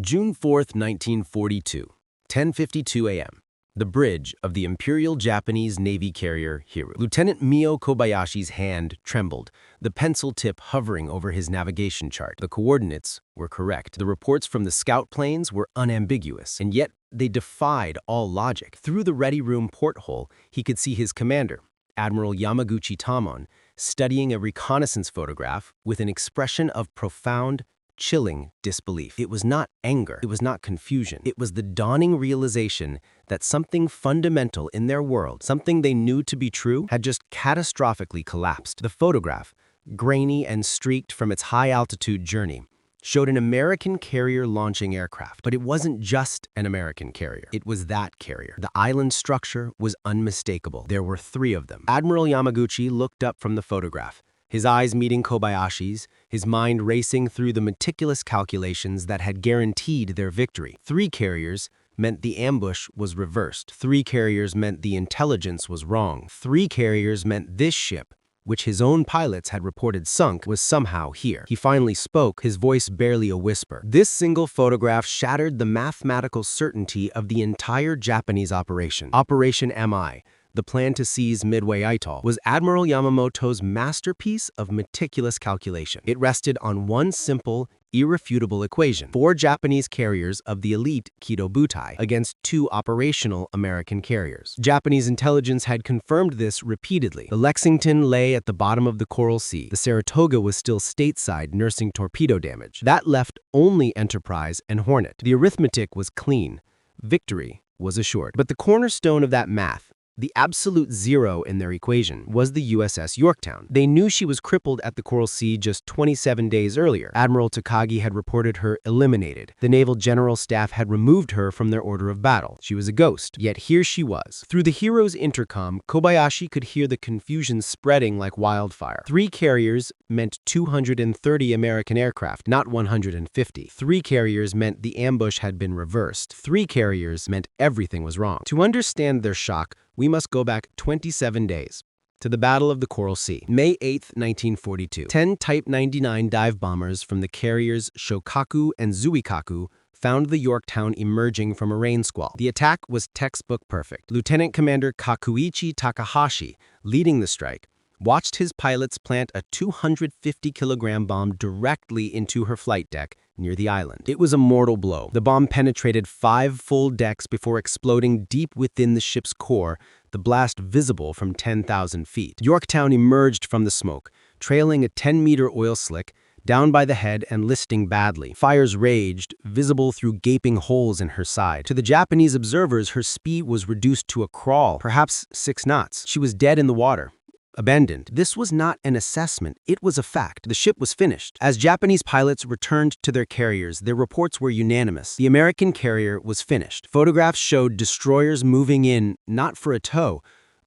June 4, 1942, 10:52 a.m. The bridge of the Imperial Japanese Navy carrier Hiru. Lieutenant Mio Kobayashi's hand trembled, the pencil tip hovering over his navigation chart. The coordinates were correct. The reports from the scout planes were unambiguous, and yet they defied all logic. Through the ready room porthole, he could see his commander, Admiral Yamaguchi Tamon, studying a reconnaissance photograph with an expression of profound, chilling disbelief. It was not anger, it was not confusion. It was the dawning realization that something fundamental in their world, something they knew to be true, had just catastrophically collapsed. The photograph, grainy and streaked from its high-altitude journey, showed an American carrier launching aircraft. But it wasn't just an American carrier. It was that carrier. The island structure was unmistakable. There were 3 of them. Admiral Yamaguchi looked up from the photograph, his eyes meeting Kobayashi's, his mind racing through the meticulous calculations that had guaranteed their victory. 3 carriers meant the ambush was reversed. 3 carriers meant the intelligence was wrong. 3 carriers meant this ship, which his own pilots had reported sunk, was somehow here. He finally spoke, his voice barely a whisper. This single photograph shattered the mathematical certainty of the entire Japanese operation. Operation MI, the plan to seize Midway Atoll, was Admiral Yamamoto's masterpiece of meticulous calculation. It rested on one simple, irrefutable equation: 4 Japanese carriers of the elite Kido Butai against 2 operational American carriers. Japanese intelligence had confirmed this repeatedly. The Lexington lay at the bottom of the Coral Sea. The Saratoga was still stateside, nursing torpedo damage. That left only Enterprise and Hornet. The arithmetic was clean. Victory was assured. But the cornerstone of that math, the absolute zero in their equation, was the USS Yorktown. They knew she was crippled at the Coral Sea just 27 days earlier. Admiral Takagi had reported her eliminated. The Naval General Staff had removed her from their order of battle. She was a ghost. Yet here she was. Through the Hero's intercom, Kobayashi could hear the confusion spreading like wildfire. 3 carriers meant 230 American aircraft, not 150. 3 carriers meant the ambush had been reversed. 3 carriers meant everything was wrong. To understand their shock, we must go back 27 days to the Battle of the Coral Sea. May 8, 1942. 10 Type 99 dive bombers from the carriers Shokaku and Zuikaku found the Yorktown emerging from a rain squall. The attack was textbook perfect. Lieutenant Commander Kakuichi Takahashi, leading the strike, watched his pilots plant a 250-kilogram bomb directly into her flight deck near the island. It was a mortal blow. The bomb penetrated 5 full decks before exploding deep within the ship's core, the blast visible from 10,000 feet. Yorktown emerged from the smoke, trailing a 10-meter oil slick, down by the head and listing badly. Fires raged, visible through gaping holes in her side. To the Japanese observers, her speed was reduced to a crawl, perhaps 6 knots. She was dead in the water. Abandoned. This was not an assessment, it was a fact. The ship was finished. As Japanese pilots returned to their carriers, their reports were unanimous. The American carrier was finished. Photographs showed destroyers moving in, not for a tow,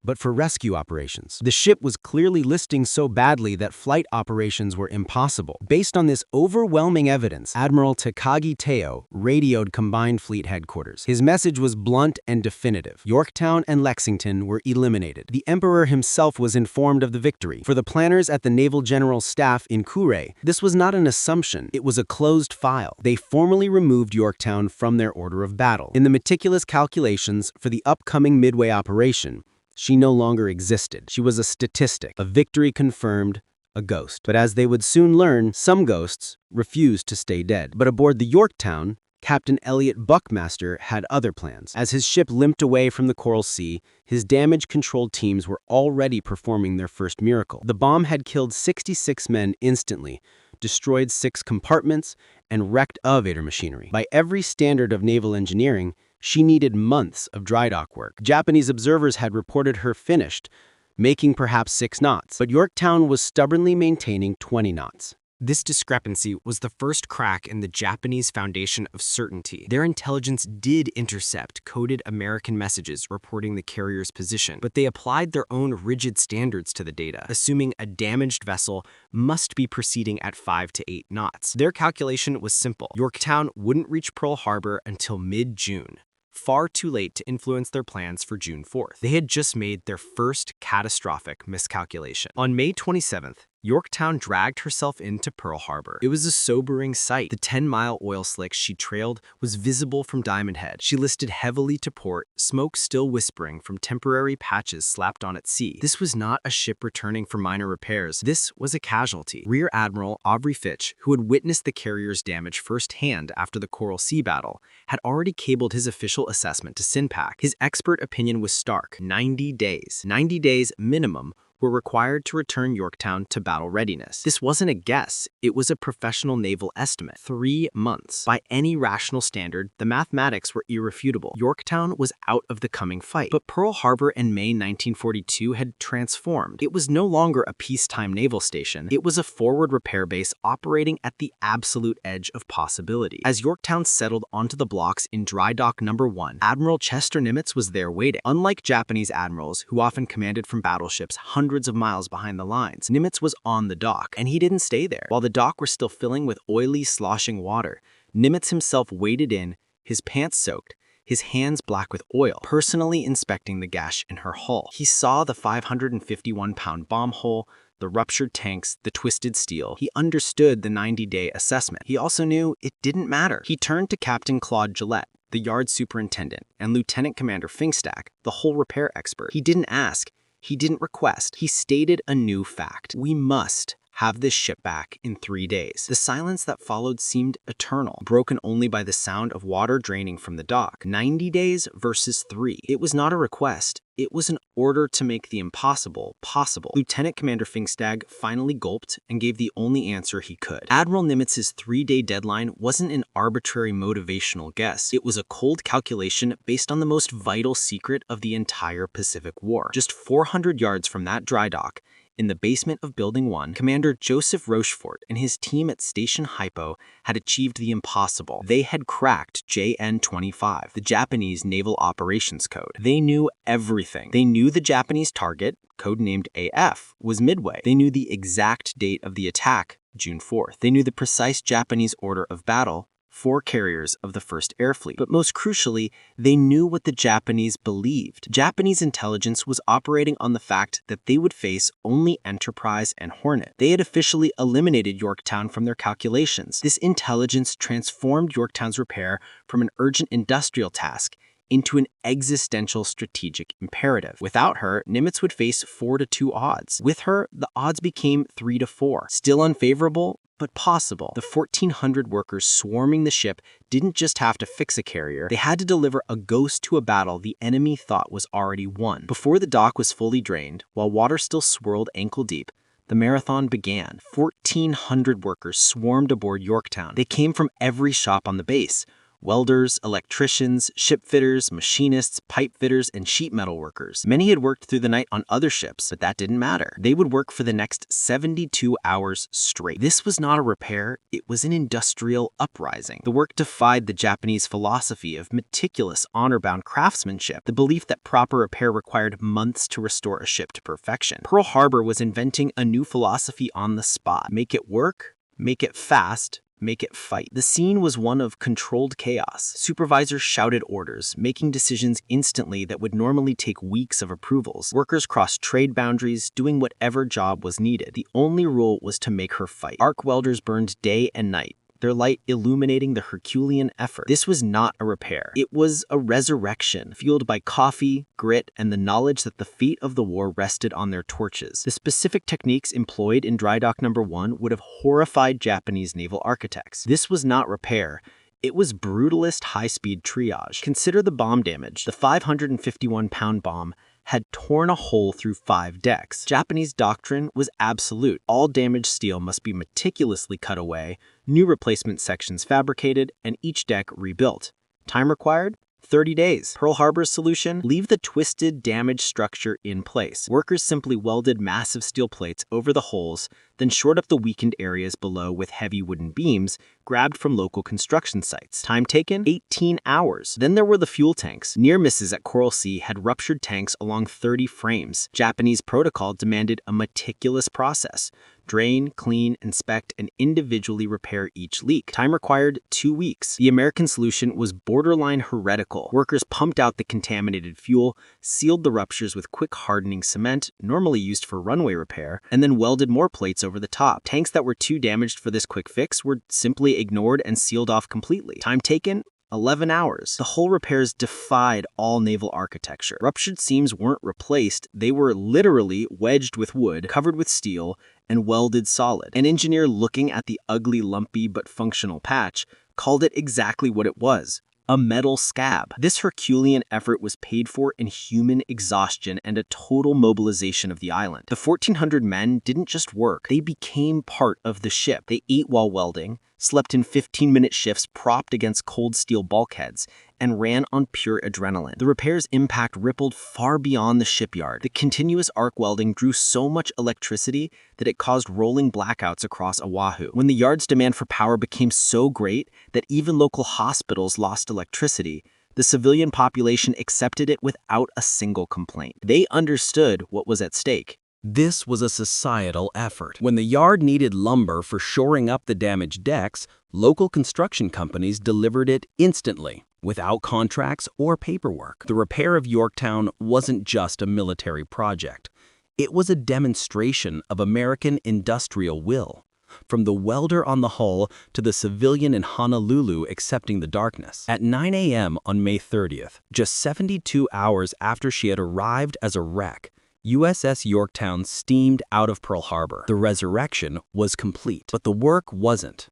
but for rescue operations. The ship was clearly listing so badly that flight operations were impossible. Based on this overwhelming evidence, Admiral Takagi Teo radioed Combined Fleet Headquarters. His message was blunt and definitive. Yorktown and Lexington were eliminated. The Emperor himself was informed of the victory. For the planners at the Naval General Staff in Kure, this was not an assumption, it was a closed file. They formally removed Yorktown from their order of battle. In the meticulous calculations for the upcoming Midway operation, she no longer existed. She was a statistic, a victory confirmed, a ghost. But as they would soon learn, some ghosts refused to stay dead. But aboard the Yorktown, Captain Elliot Buckmaster had other plans. As his ship limped away from the Coral Sea, his damage control teams were already performing their first miracle. The bomb had killed 66 men instantly, destroyed 6 compartments, and wrecked elevator machinery. By every standard of naval engineering, she needed months of dry dock work. Japanese observers had reported her finished, making perhaps 6 knots, but Yorktown was stubbornly maintaining 20 knots. This discrepancy was the first crack in the Japanese foundation of certainty. Their intelligence did intercept coded American messages reporting the carrier's position, but they applied their own rigid standards to the data, assuming a damaged vessel must be proceeding at 5 to 8 knots. Their calculation was simple. Yorktown wouldn't reach Pearl Harbor until mid-June. Far too late to influence their plans for June 4th. They had just made their first catastrophic miscalculation. On May 27th, Yorktown dragged herself into Pearl Harbor. It was a sobering sight. The 10-mile oil slick she trailed was visible from Diamond Head. She listed heavily to port, smoke still whispering from temporary patches slapped on at sea. This was not a ship returning for minor repairs. This was a casualty. Rear Admiral Aubrey Fitch, who had witnessed the carrier's damage firsthand after the Coral Sea battle, had already cabled his official assessment to SINPAC. His expert opinion was stark. 90 days. 90 days minimum were required to return Yorktown to battle readiness. This wasn't a guess, it was a professional naval estimate. 3 months. By any rational standard, the mathematics were irrefutable. Yorktown was out of the coming fight. But Pearl Harbor in May 1942 had transformed. It was no longer a peacetime naval station, it was a forward repair base operating at the absolute edge of possibility. As Yorktown settled onto the blocks in Dry Dock Number 1, Admiral Chester Nimitz was there waiting. Unlike Japanese admirals, who often commanded from battleships hundreds of miles behind the lines, Nimitz was on the dock, and he didn't stay there. While the dock were still filling with oily, sloshing water, Nimitz himself waded in, his pants soaked, his hands black with oil, personally inspecting the gash in her hull. He saw the 551-pound bomb hole, the ruptured tanks, the twisted steel. He understood the 90-day assessment. He also knew it didn't matter. He turned to Captain Claude Gillette, the yard superintendent, and Lieutenant Commander Finkstack, the hull repair expert. He didn't ask, he didn't request. He stated a new fact. We must have this ship back in 3 days. The silence that followed seemed eternal, broken only by the sound of water draining from the dock. 90 days versus 3. It was not a request. It was an order to make the impossible possible. Lieutenant Commander Finkstag finally gulped and gave the only answer he could. Admiral Nimitz's 3-day deadline wasn't an arbitrary motivational guess. It was a cold calculation based on the most vital secret of the entire Pacific War. Just 400 yards from that dry dock, in the basement of Building 1, Commander Joseph Rochefort and his team at Station Hypo had achieved the impossible. They had cracked JN-25, the Japanese Naval Operations Code. They knew everything. They knew the Japanese target, codenamed AF, was Midway. They knew the exact date of the attack, June 4th. They knew the precise Japanese order of battle, 4 carriers of the First Air Fleet. But most crucially, they knew what the Japanese believed. Japanese intelligence was operating on the fact that they would face only Enterprise and Hornet. They had officially eliminated Yorktown from their calculations. This intelligence transformed Yorktown's repair from an urgent industrial task into an existential strategic imperative. Without her, Nimitz would face 4-2 odds. With her, the odds became 3-4. Still unfavorable, but possible. The 1,400 workers swarming the ship didn't just have to fix a carrier, they had to deliver a ghost to a battle the enemy thought was already won. Before the dock was fully drained, while water still swirled ankle deep, the marathon began. 1,400 workers swarmed aboard Yorktown. They came from every shop on the base. Welders, electricians, ship fitters, machinists, pipe fitters, and sheet metal workers. Many had worked through the night on other ships, but that didn't matter. They would work for the next 72 hours straight. This was not a repair, it was an industrial uprising. The work defied the Japanese philosophy of meticulous, honor-bound craftsmanship, the belief that proper repair required months to restore a ship to perfection. Pearl Harbor was inventing a new philosophy on the spot. Make it work, make it fast, make it fight. The scene was one of controlled chaos. Supervisors shouted orders, making decisions instantly that would normally take weeks of approvals. Workers crossed trade boundaries, doing whatever job was needed. The only rule was to make her fight. Arc welders burned day and night, their light illuminating the Herculean effort. This was not a repair. It was a resurrection, fueled by coffee, grit, and the knowledge that the fate of the war rested on their torches. The specific techniques employed in Dry Dock Number 1 would have horrified Japanese naval architects. This was not repair. It was brutalist high-speed triage. Consider the bomb damage. The 551-pound bomb had torn a hole through 5 decks. Japanese doctrine was absolute. All damaged steel must be meticulously cut away, new replacement sections fabricated, and each deck rebuilt. Time required? 30 days. Pearl Harbor's solution? Leave the twisted, damaged structure in place. Workers simply welded massive steel plates over the holes, then shored up the weakened areas below with heavy wooden beams grabbed from local construction sites. Time taken? 18 hours. Then there were the fuel tanks. Near misses at Coral Sea had ruptured tanks along 30 frames. Japanese protocol demanded a meticulous process. drain, clean, inspect, and individually repair each leak. Time required 2 weeks. The American solution was borderline heretical. Workers pumped out the contaminated fuel, sealed the ruptures with quick-hardening cement, normally used for runway repair, and then welded more plates over the top. Tanks that were too damaged for this quick fix were simply ignored and sealed off completely. Time taken? 11 hours. The hull repairs defied all naval architecture. Ruptured seams weren't replaced, they were literally wedged with wood, covered with steel, and welded solid. An engineer looking at the ugly, lumpy, but functional patch called it exactly what it was: a metal scab. This Herculean effort was paid for in human exhaustion and a total mobilization of the island. The 1,400 men didn't just work, they became part of the ship. They ate while welding, slept in 15-minute shifts propped against cold steel bulkheads, and ran on pure adrenaline. The repair's impact rippled far beyond the shipyard. The continuous arc welding drew so much electricity that it caused rolling blackouts across Oahu. When the yard's demand for power became so great that even local hospitals lost electricity, the civilian population accepted it without a single complaint. They understood what was at stake. This was a societal effort. When the yard needed lumber for shoring up the damaged decks, local construction companies delivered it instantly, without contracts or paperwork. The repair of Yorktown wasn't just a military project. It was a demonstration of American industrial will, from the welder on the hull to the civilian in Honolulu accepting the darkness. At 9 a.m. on May 30th, just 72 hours after she had arrived as a wreck, USS Yorktown steamed out of Pearl Harbor. The resurrection was complete, but the work wasn't.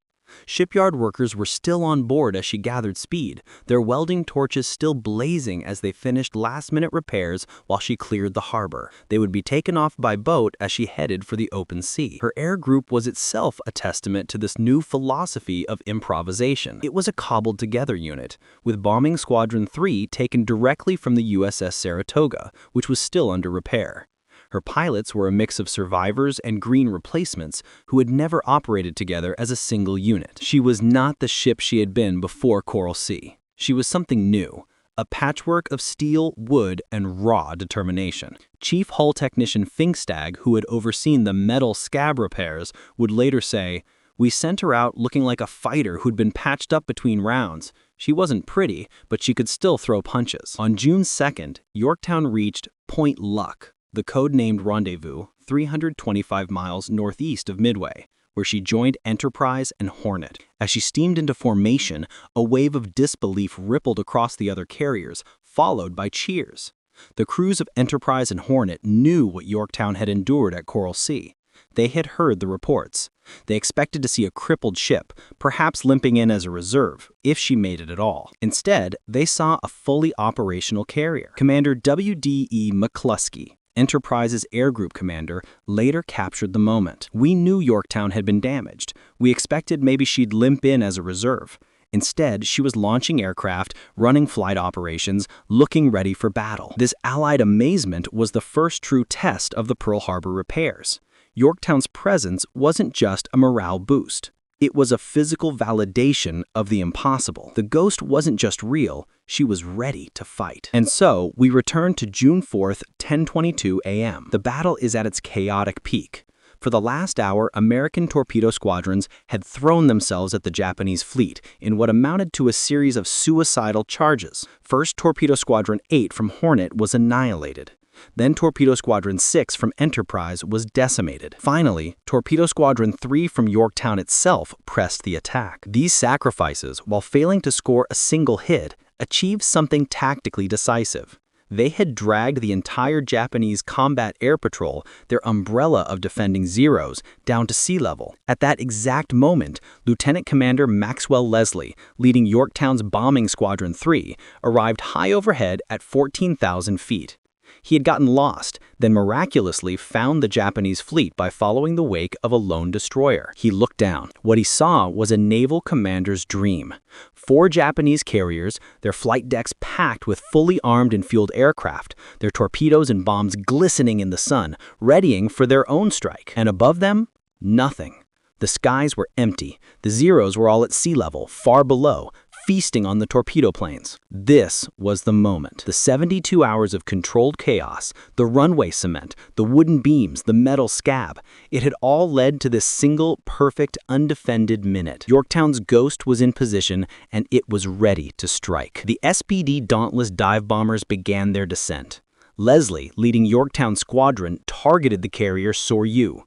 Shipyard workers were still on board as she gathered speed, their welding torches still blazing as they finished last-minute repairs while she cleared the harbor. They would be taken off by boat as she headed for the open sea. Her air group was itself a testament to this new philosophy of improvisation. It was a cobbled-together unit, with Bombing Squadron 3 taken directly from the USS Saratoga, which was still under repair. Her pilots were a mix of survivors and green replacements who had never operated together as a single unit. She was not the ship she had been before Coral Sea. She was something new, a patchwork of steel, wood, and raw determination. Chief Hull Technician Finkstag, who had overseen the metal scab repairs, would later say, "We sent her out looking like a fighter who'd been patched up between rounds. She wasn't pretty, but she could still throw punches." On June 2nd, Yorktown reached Point Luck, the code-named rendezvous, 325 miles northeast of Midway, where she joined Enterprise and Hornet. As she steamed into formation, a wave of disbelief rippled across the other carriers, followed by cheers. The crews of Enterprise and Hornet knew what Yorktown had endured at Coral Sea. They had heard the reports. They expected to see a crippled ship, perhaps limping in as a reserve, if she made it at all. Instead, they saw a fully operational carrier. Commander W.D.E. McCluskey, Enterprise's air group commander, later captured the moment. "We knew Yorktown had been damaged. We expected maybe she'd limp in as a reserve. Instead, she was launching aircraft, running flight operations, looking ready for battle." This Allied amazement was the first true test of the Pearl Harbor repairs. Yorktown's presence wasn't just a morale boost. It was a physical validation of the impossible. The ghost wasn't just real, she was ready to fight. And so, we return to June 4th, 10:22 a.m. The battle is at its chaotic peak. For the last hour, American torpedo squadrons had thrown themselves at the Japanese fleet in what amounted to a series of suicidal charges. First, Torpedo Squadron 8 from Hornet was annihilated. Then Torpedo Squadron 6 from Enterprise was decimated. Finally, Torpedo Squadron 3 from Yorktown itself pressed the attack. These sacrifices, while failing to score a single hit, achieved something tactically decisive. They had dragged the entire Japanese combat air patrol, their umbrella of defending Zeros, down to sea level. At that exact moment, Lieutenant Commander Maxwell Leslie, leading Yorktown's Bombing Squadron 3, arrived high overhead at 14,000 feet. He had gotten lost, then miraculously found the Japanese fleet by following the wake of a lone destroyer. He looked down. What he saw was a naval commander's dream. 4 Japanese carriers, their flight decks packed with fully armed and fueled aircraft, their torpedoes and bombs glistening in the sun, readying for their own strike. And above them, nothing. The skies were empty. The Zeros were all at sea level, far below, feasting on the torpedo planes. This was the moment. The 72 hours of controlled chaos, the runway cement, the wooden beams, the metal scab, it had all led to this single, perfect, undefended minute. Yorktown's ghost was in position, and it was ready to strike. The SPD Dauntless dive bombers began their descent. Leslie, leading Yorktown's squadron, targeted the carrier Soryu.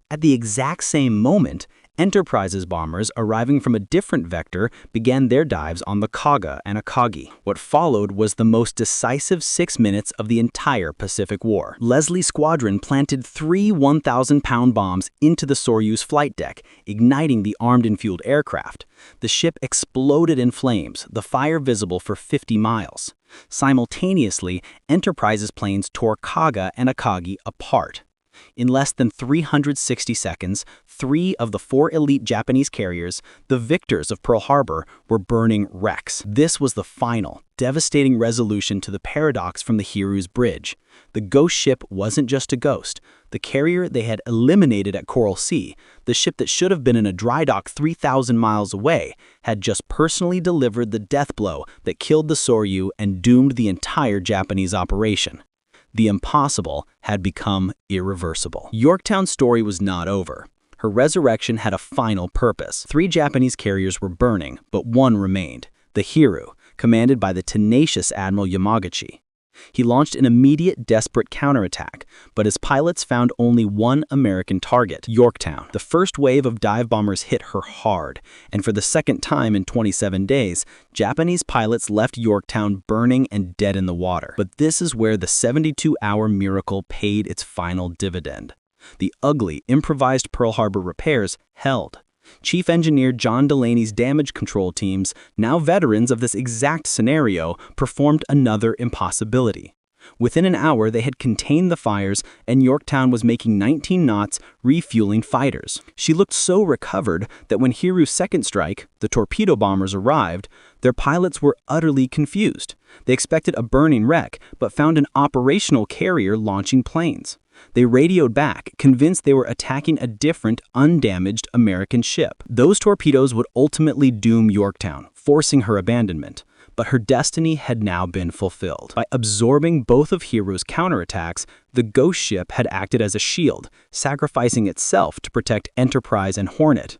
At the exact same moment, Enterprise's bombers, arriving from a different vector, began their dives on the Kaga and Akagi. What followed was the most decisive 6 minutes of the entire Pacific War. Leslie's squadron planted 3 1,000-pound bombs into the Soryu's flight deck, igniting the armed and fueled aircraft. The ship exploded in flames, the fire visible for 50 miles. Simultaneously, Enterprise's planes tore Kaga and Akagi apart. In less than 360 seconds, 3 of the 4 elite Japanese carriers, the victors of Pearl Harbor, were burning wrecks. This was the final, devastating resolution to the paradox from the Hiru's bridge. The ghost ship wasn't just a ghost. The carrier they had eliminated at Coral Sea, the ship that should have been in a dry dock 3,000 miles away, had just personally delivered the death blow that killed the Soryu and doomed the entire Japanese operation. The impossible had become irreversible. Yorktown's story was not over. Her resurrection had a final purpose. 3 Japanese carriers were burning, but one remained, the Hiru, commanded by the tenacious Admiral Yamaguchi. He launched an immediate, desperate counterattack, but his pilots found only one American target, Yorktown. The first wave of dive bombers hit her hard, and for the second time in 27 days, Japanese pilots left Yorktown burning and dead in the water. But this is where the 72-hour miracle paid its final dividend. The ugly, improvised Pearl Harbor repairs held. Chief Engineer John Delaney's damage control teams, now veterans of this exact scenario, performed another impossibility. Within an hour, they had contained the fires, and Yorktown was making 19 knots, refueling fighters. She looked so recovered that when Hiru's second strike, the torpedo bombers, arrived, their pilots were utterly confused. They expected a burning wreck, but found an operational carrier launching planes. They radioed back, convinced they were attacking a different, undamaged American ship. Those torpedoes would ultimately doom Yorktown, forcing her abandonment. But her destiny had now been fulfilled. By absorbing both of Hiru's counterattacks, the ghost ship had acted as a shield, sacrificing itself to protect Enterprise and Hornet.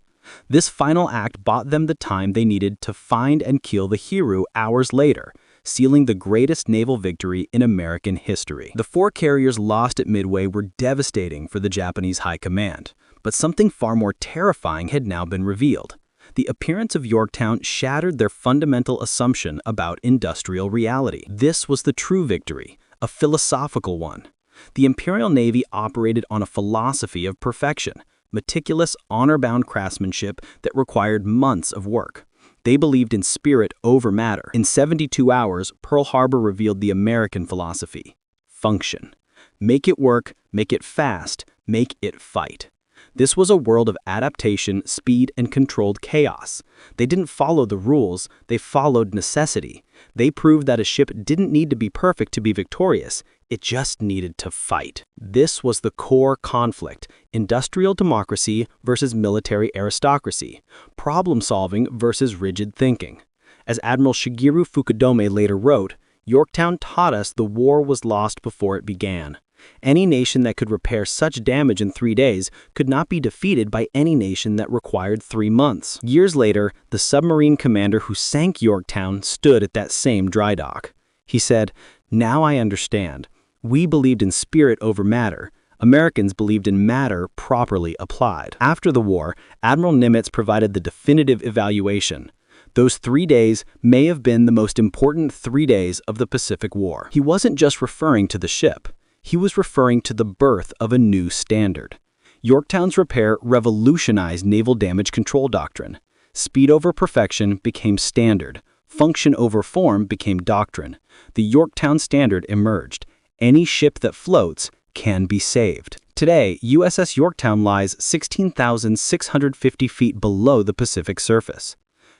This final act bought them the time they needed to find and kill the Hiru hours later, sealing the greatest naval victory in American history. The 4 carriers lost at Midway were devastating for the Japanese high command, but something far more terrifying had now been revealed. The appearance of Yorktown shattered their fundamental assumption about industrial reality. This was the true victory, a philosophical one. The Imperial Navy operated on a philosophy of perfection, meticulous, honor-bound craftsmanship that required months of work. They believed in spirit over matter. In 72 hours, Pearl Harbor revealed the American philosophy: function. Make it work, make it fast, make it fight. This was a world of adaptation, speed, and controlled chaos. They didn't follow the rules, they followed necessity. They proved that a ship didn't need to be perfect to be victorious, it just needed to fight. This was the core conflict: industrial democracy versus military aristocracy, problem-solving versus rigid thinking. As Admiral Shigeru Fukudome later wrote, Yorktown taught us the war was lost before it began. Any nation that could repair such damage in 3 days could not be defeated by any nation that required 3 months. Years later, the submarine commander who sank Yorktown stood at that same dry dock. He said, "Now I understand. We believed in spirit over matter. Americans believed in matter properly applied." After the war, Admiral Nimitz provided the definitive evaluation. Those 3 days may have been the most important 3 days of the Pacific War. He wasn't just referring to the ship. He was referring to the birth of a new standard. Yorktown's repair revolutionized naval damage control doctrine. Speed over perfection became standard. Function over form became doctrine. The Yorktown Standard emerged. Any ship that floats can be saved. Today, USS Yorktown lies 16,650 feet below the Pacific surface.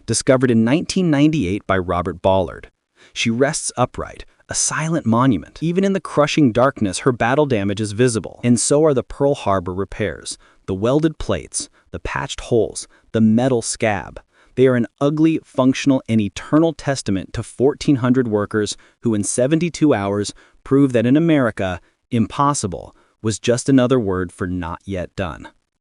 Discovered in 1998 by Robert Ballard, she rests upright, a silent monument. Even in the crushing darkness, her battle damage is visible. And so are the Pearl Harbor repairs, the welded plates, the patched holes, the metal scab. They are an ugly, functional, and eternal testament to 1,400 workers who in 72 hours prove that in America, impossible was just another word for not yet done.